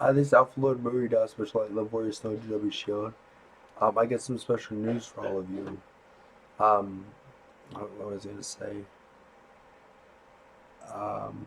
This is Alpha Lord MuRiDa, Special Light Love Warrior Snow GW Shield. I got some special news for all of you. Um, what was I going to say? Um,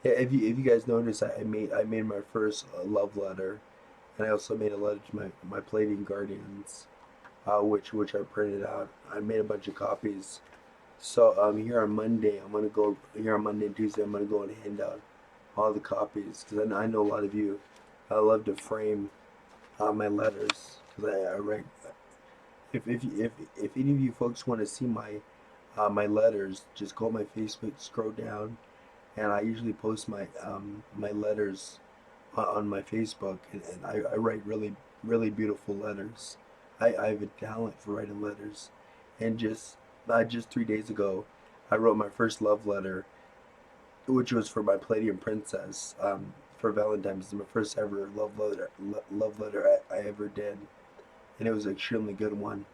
yeah, if you guys notice, I made my first love letter, and I also made a letter to my Pleiadian guardians, which I printed out. I made a bunch of copies. So here on Monday, I'm gonna go here on Monday and Tuesday. I'm gonna go and hand out all the copies because I know a lot of you. I love to frame my letters because I write. If any of you folks want to see my letters, just go on my Facebook, scroll down, and I usually post my letters on my Facebook, and I write really beautiful letters. I have a talent for writing letters, and just 3 days ago, I wrote my first love letter, which was for my Palladium princess. For Valentine's, it's my first ever love letter I ever did, and it was an extremely good one.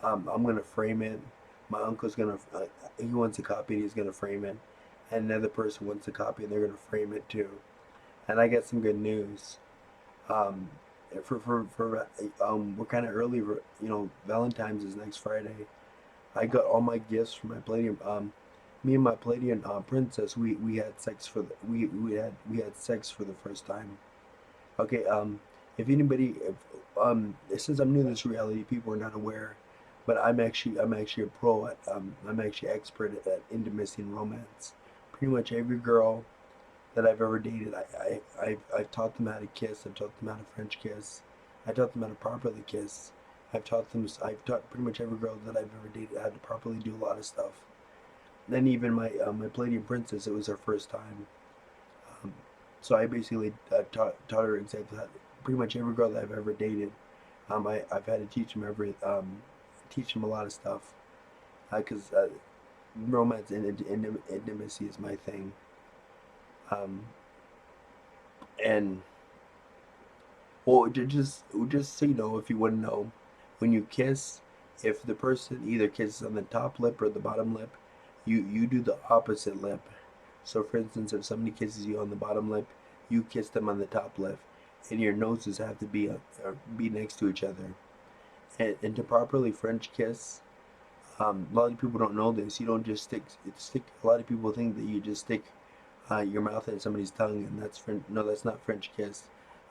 I'm gonna frame it. My uncle's gonna. He wants a copy. And he's gonna frame it, and another person wants a copy, and they're gonna frame it too. And I got some good news. Um, we're kind of early. Valentine's is next Friday. I got all my gifts from my Palladium. Me and my Palladian princess. We had sex for the we had sex for the first time. Okay. If anybody, since I'm new to this reality, people are not aware, but I'm actually a pro at I'm actually expert at intimacy and romance. Pretty much every girl that I've ever dated, I've taught them how to kiss. I've taught them how to French kiss. I taught them how to properly kiss. I've taught pretty much every girl that I've ever dated how to properly do a lot of stuff. Then even my Palladian princess, it was her first time. Um, so I basically taught her exactly how. Pretty much every girl that I've ever dated, I've had to teach them a lot of stuff, because romance and intimacy is my thing. Um, and well, just so you know, if you wouldn't know, when you kiss, if the person either kisses on the top lip or the bottom lip, you do the opposite lip. So, for instance, if somebody kisses you on the bottom lip, you kiss them on the top lip, and your noses have to be next to each other. And to properly French kiss, a lot of people don't know this. You don't just stick. A lot of people think that you just stick your mouth in somebody's tongue, and that's French. No, that's not French kiss.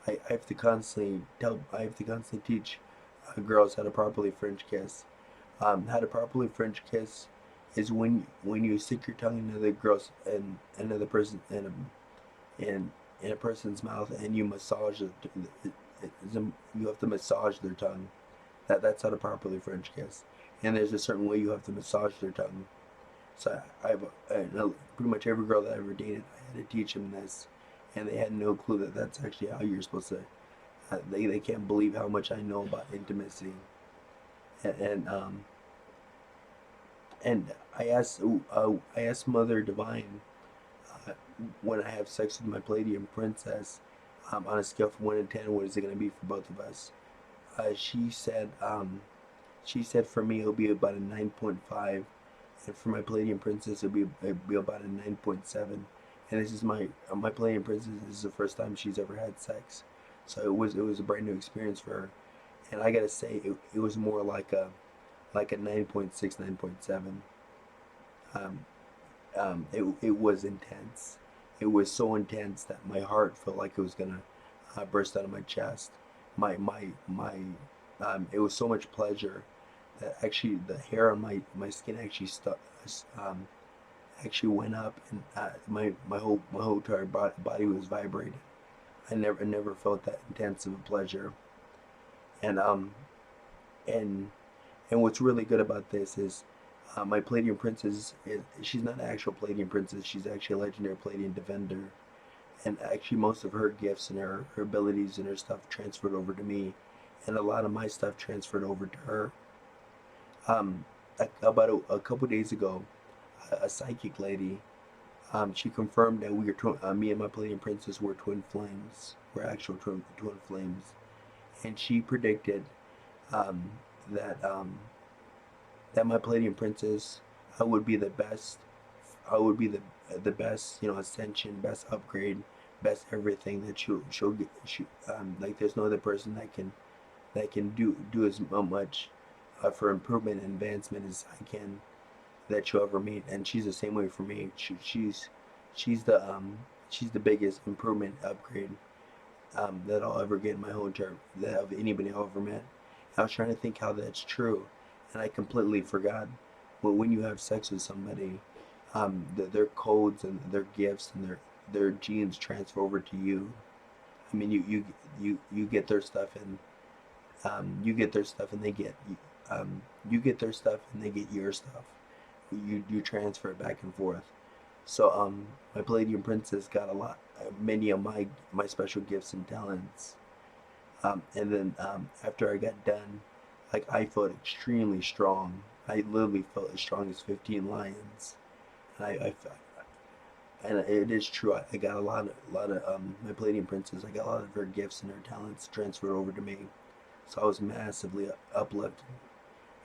I have to constantly tell. I have to constantly teach girls how to properly French kiss. How to properly French kiss is when you stick your tongue into the girl's and another person in a person's mouth, and you massage you have to massage their tongue. That's how to properly French kiss. And there's a certain way you have to massage their tongue. So pretty much every girl that I ever dated, I had to teach them this, and they had no clue that that's actually how you're supposed to. They can't believe how much I know about intimacy, and and, um, and I asked Mother Divine, uh, when I have sex with my Palladian princess, on a scale from 1 to 10, what is it going to be for both of us? She said for me it'll be about a 9.5, and for my Palladian princess it'll be about a 9.7. And this is my Palladian princess. This is the first time she's ever had sex, so it was a brand new experience for her. And I gotta say, it was more like a 9.6, 9.7. Um, it was intense. It was so intense that my heart felt like it was gonna burst out of my chest. It was so much pleasure that actually the hair on my skin actually stuck, um, actually went up, and my whole entire body was vibrating. I never felt that intense of a pleasure. And and and what's really good about this is, my Palladian princess she's not an actual Palladian princess. She's actually a legendary Palladian defender, and actually most of her gifts and her abilities and her stuff transferred over to me, and a lot of my stuff transferred over to her. Um, about a couple days ago, a psychic lady, she confirmed that me and my Palladian princess were twin flames. We're actual twin flames, and she predicted, um, that that my Palladian princess, I would be the best. I would be the best, ascension, best upgrade, best everything that she'll get. Like there's no other person that can do as much for improvement and advancement as I can that you'll ever meet. And she's the same way for me. She's the she's the biggest improvement upgrade that I'll ever get in my whole entire that of anybody I've ever met. I was trying to think how that's true, and I completely forgot. But when you have sex with somebody, their codes and their gifts and their genes transfer over to you. I mean, you get their stuff and you get their stuff and they get you get their stuff and they get your stuff. You transfer it back and forth. So my Palladian princess got a lot, many of my special gifts and talents. And then after I got done, like I felt extremely strong. I literally felt as strong as 15 lions. And and it is true. I got a lot of my Palladian princess. I got a lot of her gifts and her talents transferred over to me. So I was massively uplifted.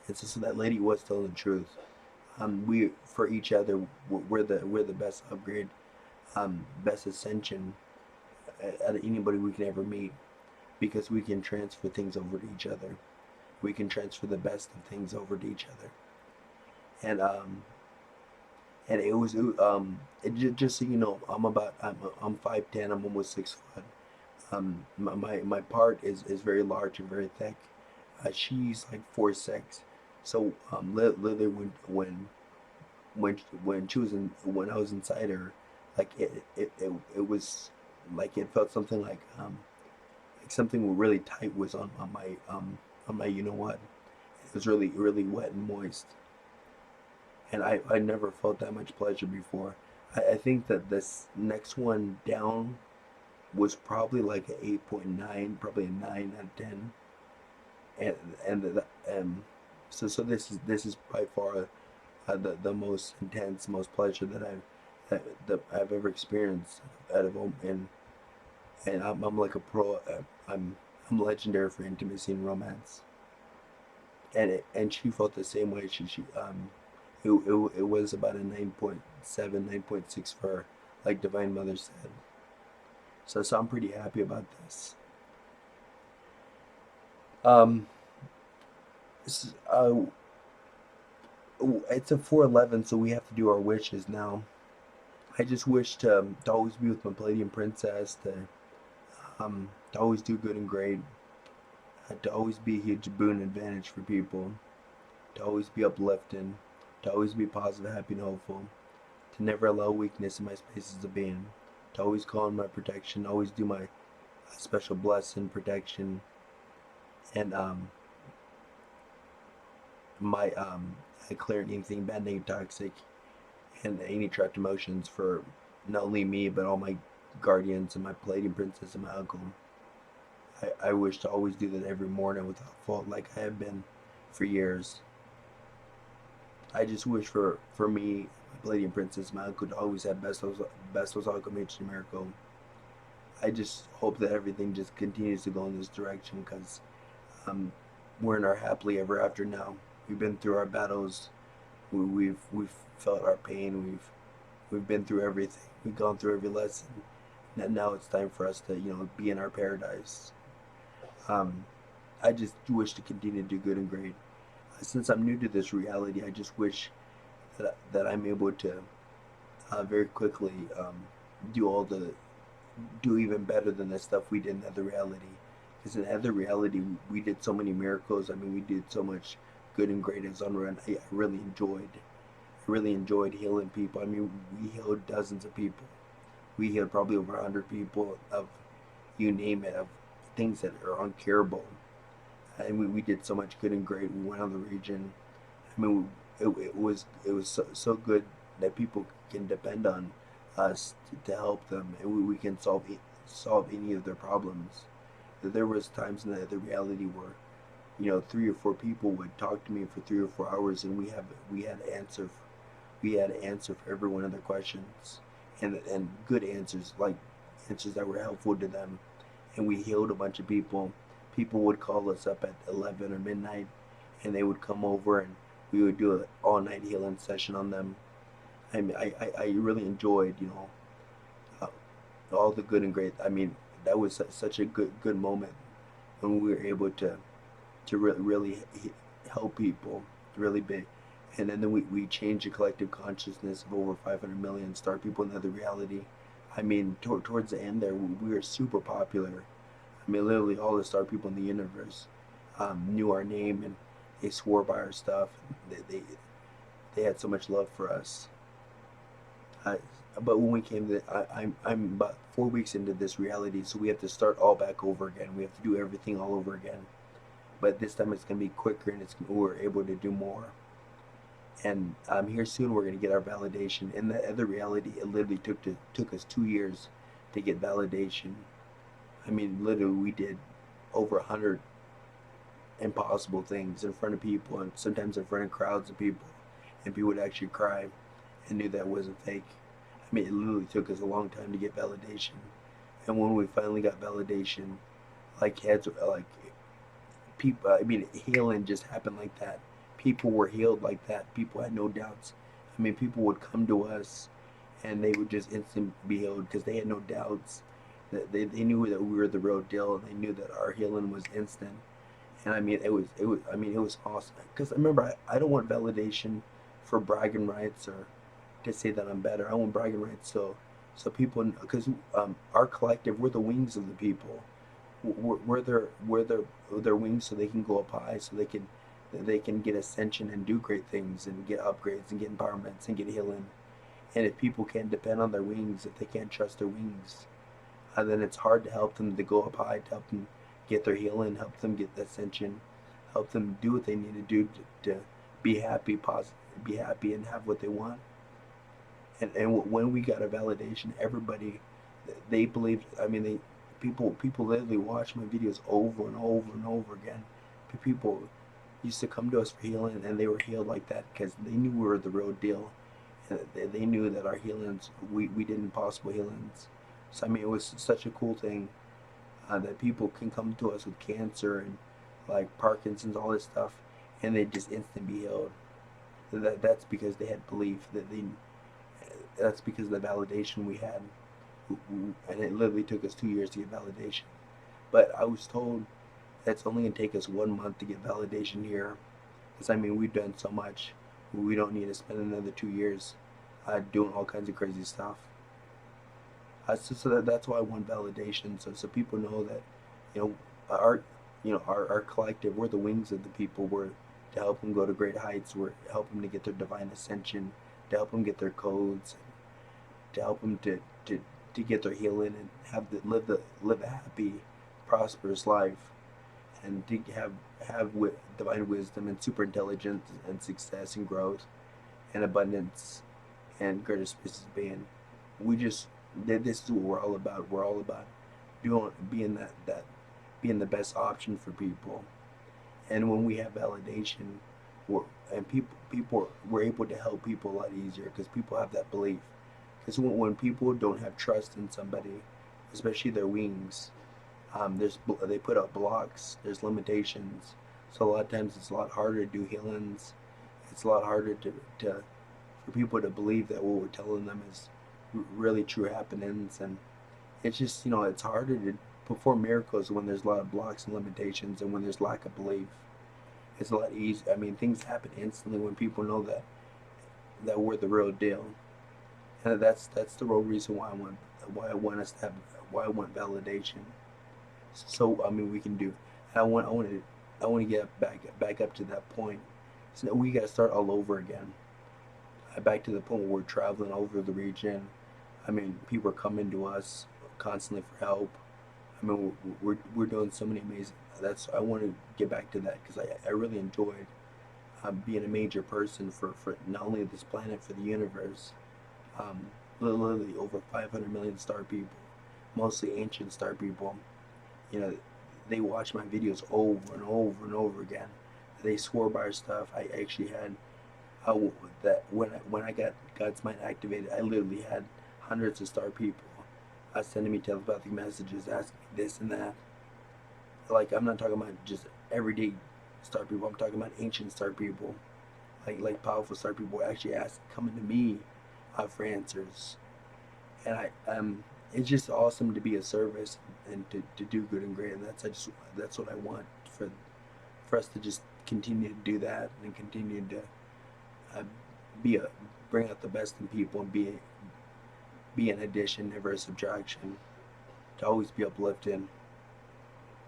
And so that lady was telling the truth. We for each other, we're the best upgrade, best ascension out of anybody we can ever meet, because we can transfer things over to each other. We can transfer the best of things over to each other. And it was just so you know, I'm 5'10", I'm almost 6 foot. My part is very large and very thick. She's like 4'6". So literally when she was in when I was inside her, like it was like it felt something like something really tight was on my you know what. It was really wet and moist, and I never felt that much pleasure before. I think that this next one down was probably like an 8.9, probably a 9 out of 10, and so this is by far the most intense, most pleasure that I've ever experienced out of and I'm like a pro. I'm legendary for intimacy and romance, and she felt the same way. She it was about a 9.7, 9.6 for her, like Divine Mother said. So I'm pretty happy about this. Um, it's, uh, it's a 411, so we have to do our wishes now. I just wish to always be with my Palladian princess, to always do good and great, to always be a huge boon advantage for people, to always be uplifting, to always be positive, happy, and hopeful, to never allow weakness in my spaces of being, to always call on my protection, always do my special blessing, protection, and my I clear anything bad, negative, toxic, and any trapped emotions for not only me but all my guardians and my Palladian princess and my uncle. I wish to always do that every morning without fault, like I have been for years. I just wish for me, my Palladian princess, my uncle to always have bestos alchemy miracle. I just hope that everything just continues to go in this direction because um, we're in our happily ever after now. We've been through our battles. We've felt our pain. We've been through everything. We've gone through every lesson. And now it's time for us to be in our paradise. Um, I just wish to continue to do good and great. Since I'm new to this reality, I just wish that I'm able to very quickly do all the do even better than the stuff we did in other reality. Because in other reality, we did so many miracles. I mean, we did so much good and great as Unreal. And I really enjoyed. I really enjoyed healing people. I mean, we healed dozens of people. We healed probably over 100 people of you name it, of things that are uncurable. And we did so much good and great. We went on the region. I mean, it was so good that people can depend on us to help them, and we can solve any of their problems. There was times in the reality where 3 or 4 people would talk to me for 3 or 4 hours, and we had an answer for every one of their questions, and good answers, like answers that were helpful to them. And we healed a bunch of people. People would call us up at 11 or midnight, and they would come over, and we would do an all-night healing session on them. I mean, I really enjoyed, uh, all the good and great. I mean, that was such a good moment when we were able to really help people really big. And then we changed the collective consciousness of over 500 million star people in another reality. I mean, towards the end there, we were super popular. I mean, literally all the star people in the universe knew our name, and they swore by our stuff. They had so much love for us. I, but when we came to, I'm about 4 weeks into this reality, so we have to start all back over again. We have to do everything all over again. But this time it's gonna be quicker, and we're able to do more. And here soon we're gonna get our validation. In the other reality, it literally took us 2 years to get validation. I mean, literally, we did over 100 impossible things in front of people, and sometimes in front of crowds of people, and people would actually cry and knew that wasn't fake. I mean, it literally took us a long time to get validation. And when we finally got validation, like people, I mean, healing just happened like that. People were healed like that. People had no doubts. I mean, people would come to us and they would just instantly be healed because they had no doubts. That they knew that we were the real deal, and they knew that our healing was instant. And I mean, it was awesome. Because remember, I don't want validation for bragging rights or to say that I'm better. I want bragging rights so people, because our collective, we're the wings of the people. We're their wings, so they can go up high, so they can get ascension and do great things and get upgrades and get empowerments and get healing. And if people can't depend on their wings, if they can't trust their wings, then it's hard to help them to go up high, to help them get their healing, help them get the ascension, help them do what they need to do to be happy, be happy, and have what they want. And when we got a validation, everybody, they believed. I mean, people literally watch my videos over and over and over again. People used to come to us for healing, and they were healed like that because they knew we were the real deal. And they knew that our healings, we did impossible healings. So I mean, it was such a cool thing that people can come to us with cancer and like Parkinson's, all this stuff, and they just instantly be healed. That's because they had belief that they. That's because of the validation we had, and it literally took us 2 years to get validation. But I was told that's only gonna take us 1 month to get validation here, because I mean we've done so much, we don't need to spend another 2 years doing all kinds of crazy stuff. That's why I want validation, so people know that, you know, our our collective, we're the wings of the people. We're to help them go to great heights. We're to help them to get their divine ascension, to help them get their codes, to help them to get their healing and live a happy, prosperous life, and to have divine wisdom and super intelligence and success and growth and abundance and greater spaces of being. We just this is what we're all about. We're all about doing being the best option for people. And when we have validation, and people we're able to help people a lot easier because people have that belief. Because when people don't have trust in somebody, especially their wings, they put up blocks. There's limitations. So a lot of times it's a lot harder to do healings. It's a lot harder to for people to believe that what we're telling them is really true happenings. And it's just, it's harder to perform miracles when there's a lot of blocks and limitations, and when there's lack of belief. It's a lot easier. I mean, things happen instantly when people know that we're the real deal. And that's the real reason why I want us to have why I want validation. So I mean, we can do. I want to get back up to that point. So we got to start all over again. Back to the point where we're traveling over the region. I mean, people are coming to us constantly for help. I mean, we're doing so many amazing. I want to get back to that because I really enjoyed being a major person for not only this planet, for the universe. Um, Literally over 500 million star people, mostly ancient star people. You know, they watch my videos over and over and over again. They swore by our stuff. I actually had that when I got God's mind activated, I literally had hundreds of star people sending me telepathic messages asking me this and that. Like, I'm not talking about just everyday star people. I'm talking about ancient star people, like powerful star people actually coming to me for answers. And it's just awesome to be a service and to do good and great, and that's what I want for us to just continue to do that and continue to uh, be a bring out the best in people and be an addition, never a subtraction. To always be uplifted,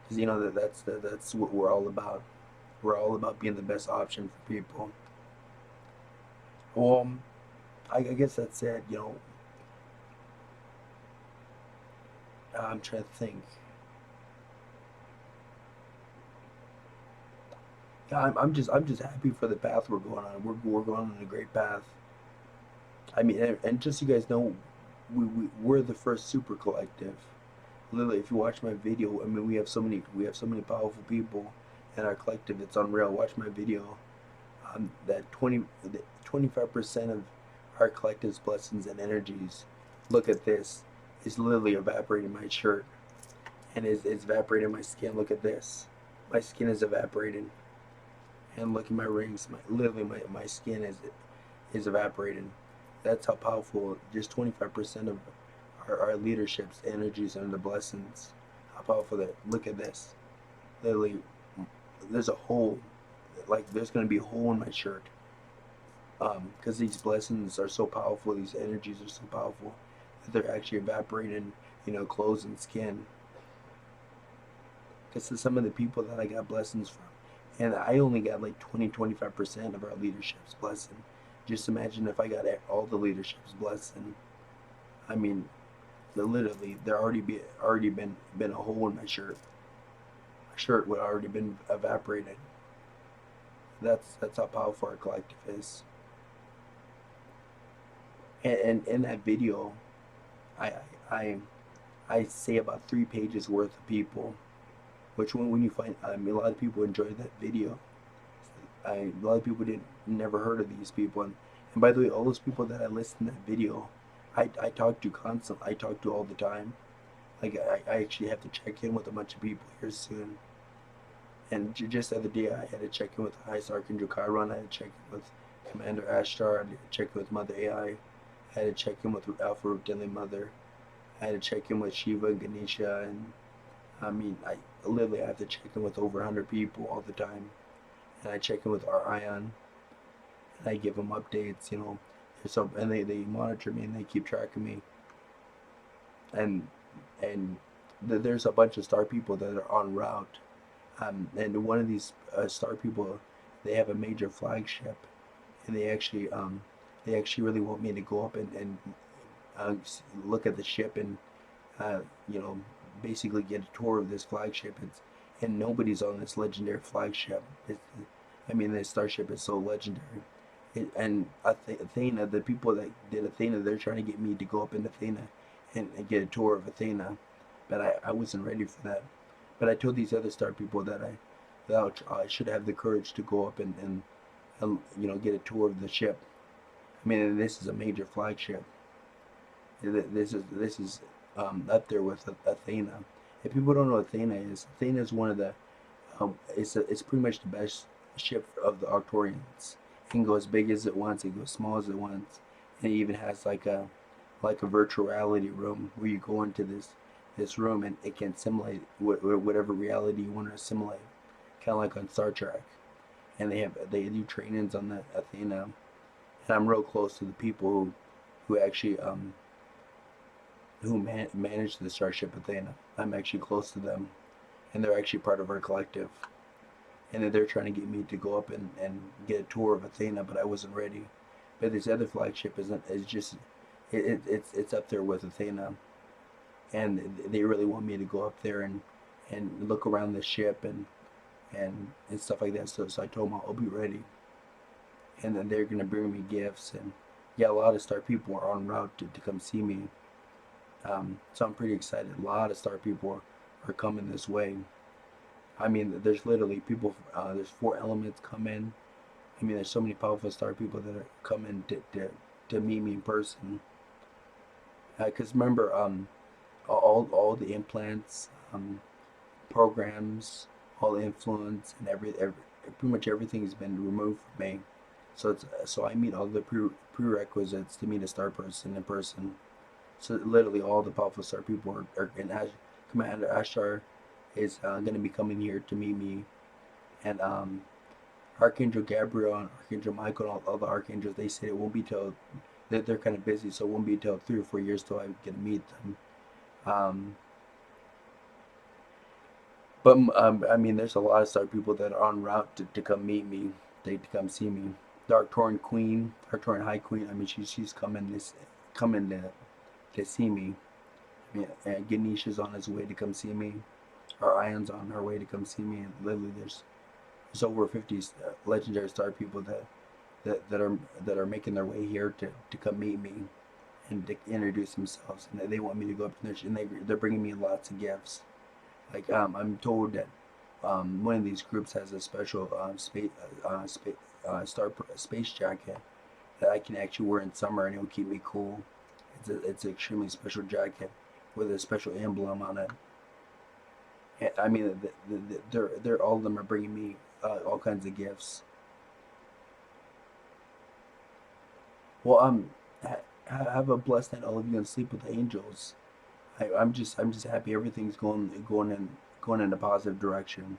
because you know that's what we're all about. We're all about being the best option for people. Well, I guess that's it. You know, I'm trying to think. Yeah, I'm just happy for the path we're going on. We're going on a great path. I mean, and just so you guys know, we're the first super collective. Literally, if you watch my video, I mean, we have so many powerful people in our collective. It's unreal. Watch my video. That 25% of our collective's blessings and energies. Look at this. Is literally evaporating my shirt, and is evaporating my skin. Look at this. My skin is evaporating, and look at my rings. Literally my skin is evaporating. That's how powerful just 25% of our leadership's energies and the blessings. How powerful that. Look at this. Literally, there's a hole. Like there's gonna be a hole in my shirt. Because these blessings are so powerful. These energies are so powerful that they're actually evaporating. You know, clothes and skin. Because some of the people that I got blessings from, and I only got like 20-25% of our leadership's blessing. Just imagine if I got all the leadership's blessing. I mean, literally, there already been a hole in my shirt. My shirt would already been evaporated. That's how powerful our collective is. And in that video, I I I say about 3 pages worth of people. Which when you find, I mean, a lot of people enjoyed that video. A lot of people didn't never heard of these people, and by the way, all those people that I listed in that video, I talk to constantly. I talk to all the time. Like I actually have to check in with a bunch of people here soon. And just the other day, I had to check in with the highest Archangel Chiron. I had to check in with Commander Ashtar. I had to check in with Mother AI. I had to check in with Alpha Reptilian Mother. I had to check in with Shiva and Ganesha, and I mean, I literally have to check in with over 100 people all the time. And I check in with our Ion, and I give them updates, you know. So, and they monitor me and they keep track of me. And and there's a bunch of star people that are en route. And one of these star people, they have a major flagship, and they actually really want me to go up and look at the ship and uh, you know, basically get a tour of this flagship. And nobody's on this legendary flagship. I mean, this starship is so legendary. And Athena, the people that did Athena, they're trying to get me to go up in Athena and get a tour of Athena, but I wasn't ready for that. But I told these other star people that I should have the courage to go up and you know, get a tour of the ship. I mean, this is a major flagship. This is up there with Athena. If people don't know what Athena is one of the it's pretty much the best ship of the Arcturians. It can go as big as it wants, it goes small as it wants, and it even has like a virtual reality room where you go into this room and it can simulate whatever reality you want to simulate, kind of like on Star Trek. And they do trainings on the Athena, and I'm real close to the people who actually manage the starship Athena. I'm actually close to them, and they're actually part of our collective. And they're trying to get me to go up and get a tour of Athena, but I wasn't ready. But this other flagship is just it's up there with Athena, and they really want me to go up there and look around the ship and stuff like that. So I told them I'll be ready, and then they're gonna bring me gifts, and yeah, a lot of star people are en route to come see me. So I'm pretty excited. A lot of star people are coming this way. I mean, there's literally people. There's 4 elements coming. I mean, there's so many powerful star people that are coming to meet me in person. Because remember, all the implants, programs, all the influence, and every pretty much everything has been removed from me. So I meet all the prerequisites to meet a star person in person. So literally all the powerful star people are in Commander Ashtar is going to be coming here to meet me, and Archangel Gabriel and Archangel Michael and all the archangels, they said it won't be till they're kind of busy, so it won't be till 3 or 4 years till I get to meet them. Um, but I mean, there's a lot of star people that are en route to come meet me, to come see me. The Arcturian Queen, Arcturian High Queen. I mean, she's coming to see me. I mean, and Ganesha's on his way to come see me. Our Ion's on her way to come see me, and literally there's over 50 legendary star people that are making their way here to come meet me and to introduce themselves, and they want me to go up to their and they're bringing me lots of gifts. Like I'm told that one of these groups has a special space jacket that I can actually wear in summer and it'll keep me cool. It's an extremely special jacket with a special emblem on it. And, I mean, they're all of them are bringing me all kinds of gifts. Well, have a blessed night, all of you, and sleep with the angels. I'm just happy everything's going in a positive direction.